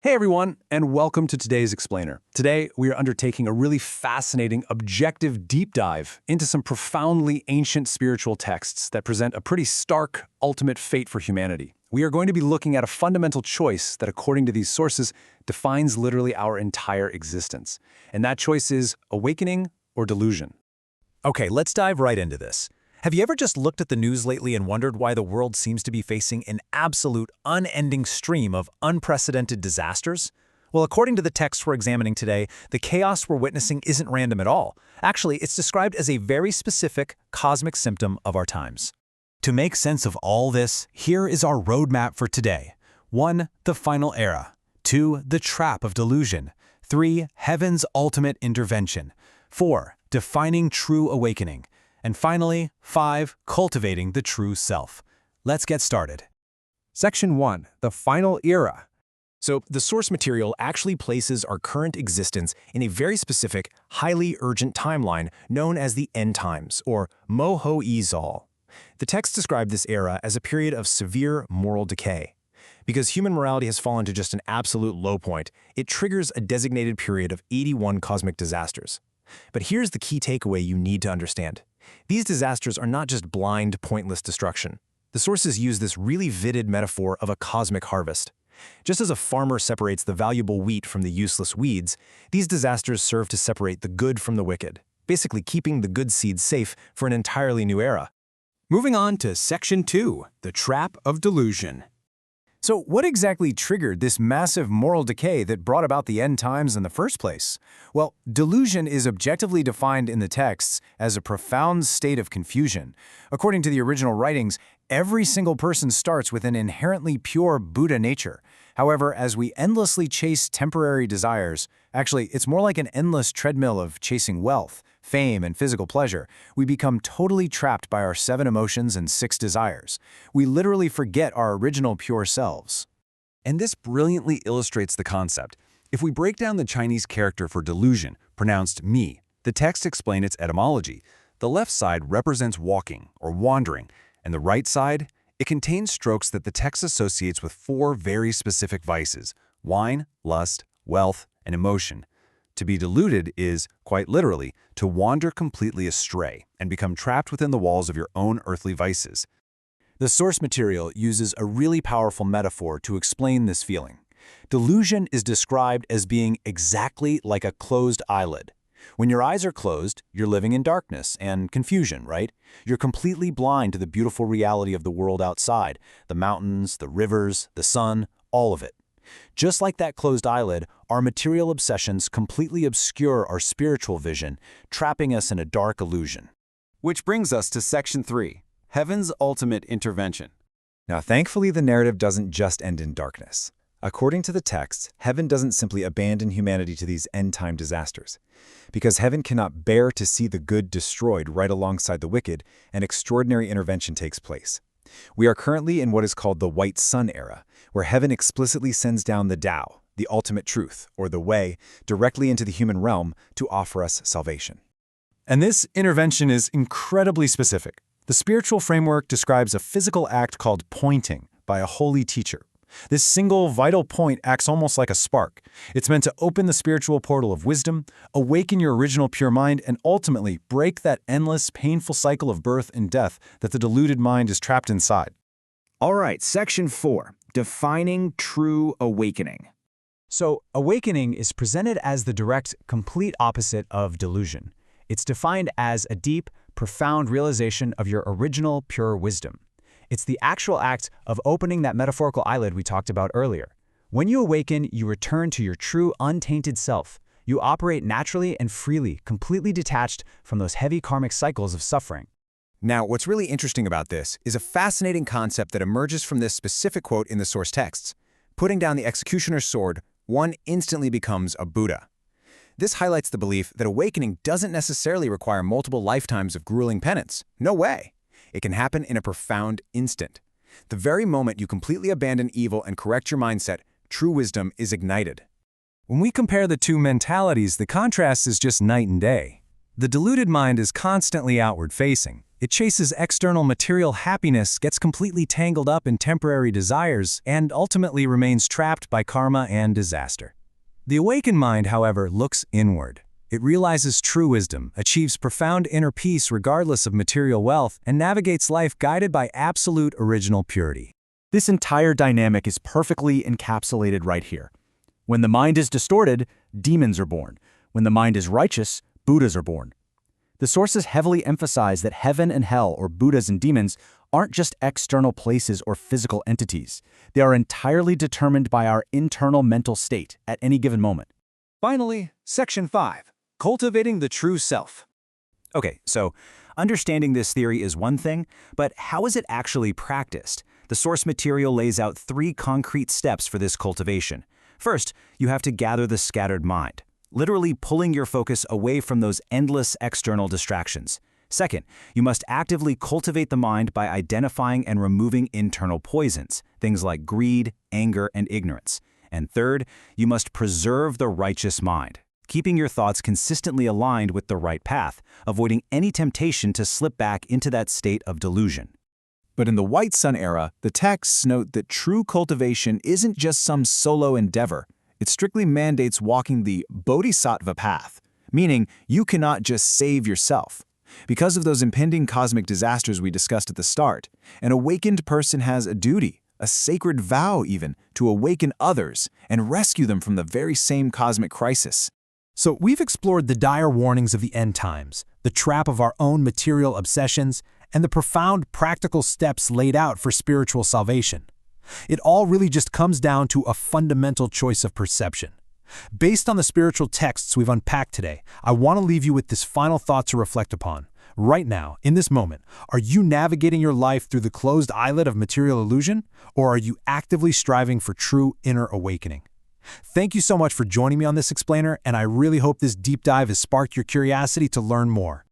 Hey everyone, and welcome to today's Explainer. Today, we are undertaking a really fascinating, objective deep dive into some profoundly ancient spiritual texts that present a pretty stark, ultimate fate for humanity. We are going to be looking at a fundamental choice that, according to these sources, defines literally our entire existence. And that choice is awakening or delusion. Okay, let's dive right into this. Have you ever just looked at the news lately and wondered why the world seems to be facing an absolute, unending stream of unprecedented disasters? Well, according to the text we're examining today, the chaos we're witnessing isn't random at all. Actually, it's described as a very specific, cosmic symptom of our times. To make sense of all this, here is our roadmap for today. 1. The final era. 2. The trap of delusion. 3. Heaven's ultimate intervention. 4. Defining true awakening. And finally, 5. Cultivating the true self. Let's get started. Section 1. The final era. So, the source material actually places our current existence in a very specific, highly urgent timeline known as the end times, or Moho-Izal. The text described this era as a period of severe moral decay. Because human morality has fallen to just an absolute low point, it triggers a designated period of 81 cosmic disasters. But here's the key takeaway you need to understand. These disasters are not just blind, pointless destruction. The sources use this really vivid metaphor of a cosmic harvest. Just as a farmer separates the valuable wheat from the useless weeds, these disasters serve to separate the good from the wicked, basically keeping the good seeds safe for an entirely new era. Moving on to Section 2, the trap of delusion. So what exactly triggered this massive moral decay that brought about the end times in the first place? Well, delusion is objectively defined in the texts as a profound state of confusion. According to the original writings, every single person starts with an inherently pure Buddha nature. However, as we endlessly chase temporary desires, actually, it's more like an endless treadmill of chasing wealth, fame, and physical pleasure, we become totally trapped by our 7 emotions and 6 desires. We literally forget our original pure selves. And this brilliantly illustrates the concept. If we break down the Chinese character for delusion, pronounced mi, the text explains its etymology. The left side represents walking or wandering, and the right side, it contains strokes that the text associates with 4 very specific vices: wine, lust, wealth, and emotion. To be deluded is, quite literally, to wander completely astray and become trapped within the walls of your own earthly vices. The source material uses a really powerful metaphor to explain this feeling. Delusion is described as being exactly like a closed eyelid. When your eyes are closed, you're living in darkness and confusion, right? You're completely blind to the beautiful reality of the world outside, the mountains, the rivers, the sun, all of it. Just like that closed eyelid, our material obsessions completely obscure our spiritual vision, trapping us in a dark illusion. Which brings us to Section 3, Heaven's ultimate intervention. Now, thankfully, the narrative doesn't just end in darkness. According to the text, heaven doesn't simply abandon humanity to these end-time disasters. Because heaven cannot bear to see the good destroyed right alongside the wicked, an extraordinary intervention takes place. We are currently in what is called the White Sun era, where heaven explicitly sends down the Tao, the ultimate truth, or the way, directly into the human realm to offer us salvation. And this intervention is incredibly specific. The spiritual framework describes a physical act called pointing by a holy teacher. This single vital point acts almost like a spark. It's meant to open the spiritual portal of wisdom, awaken your original pure mind, and ultimately break that endless, painful cycle of birth and death that the deluded mind is trapped inside. All right, Section 4, Defining True Awakening. So, awakening is presented as the direct, complete opposite of delusion. It's defined as a deep, profound realization of your original pure wisdom. It's the actual act of opening that metaphorical eyelid we talked about earlier. When you awaken, you return to your true, untainted self. You operate naturally and freely, completely detached from those heavy karmic cycles of suffering. Now, what's really interesting about this is a fascinating concept that emerges from this specific quote in the source texts. Putting down the executioner's sword, one instantly becomes a Buddha. This highlights the belief that awakening doesn't necessarily require multiple lifetimes of grueling penance. No way. It can happen in a profound instant. The very moment you completely abandon evil and correct your mindset, true wisdom is ignited. When we compare the two mentalities, the contrast is just night and day. The deluded mind is constantly outward-facing. It chases external material happiness, gets completely tangled up in temporary desires, and ultimately remains trapped by karma and disaster. The awakened mind, however, looks inward. It realizes true wisdom, achieves profound inner peace regardless of material wealth, and navigates life guided by absolute original purity. This entire dynamic is perfectly encapsulated right here. When the mind is distorted, demons are born. When the mind is righteous, Buddhas are born. The sources heavily emphasize that heaven and hell, or Buddhas and demons, aren't just external places or physical entities. They are entirely determined by our internal mental state at any given moment. Finally, Section 5. Cultivating the true self. Okay, so understanding this theory is one thing, but how is it actually practiced? The source material lays out 3 concrete steps for this cultivation. First, you have to gather the scattered mind, literally pulling your focus away from those endless external distractions. Second, you must actively cultivate the mind by identifying and removing internal poisons, things like greed, anger, and ignorance. And third, you must preserve the righteous mind, keeping your thoughts consistently aligned with the right path, avoiding any temptation to slip back into that state of delusion. But in the White Sun era, the texts note that true cultivation isn't just some solo endeavor. It strictly mandates walking the bodhisattva path, meaning you cannot just save yourself. Because of those impending cosmic disasters we discussed at the start, an awakened person has a duty, a sacred vow even, to awaken others and rescue them from the very same cosmic crisis. So we've explored the dire warnings of the end times, the trap of our own material obsessions, and the profound practical steps laid out for spiritual salvation. It all really just comes down to a fundamental choice of perception. Based on the spiritual texts we've unpacked today, I want to leave you with this final thought to reflect upon. Right now, in this moment, are you navigating your life through the closed eyelid of material illusion, or are you actively striving for true inner awakening? Thank you so much for joining me on this explainer, and I really hope this deep dive has sparked your curiosity to learn more.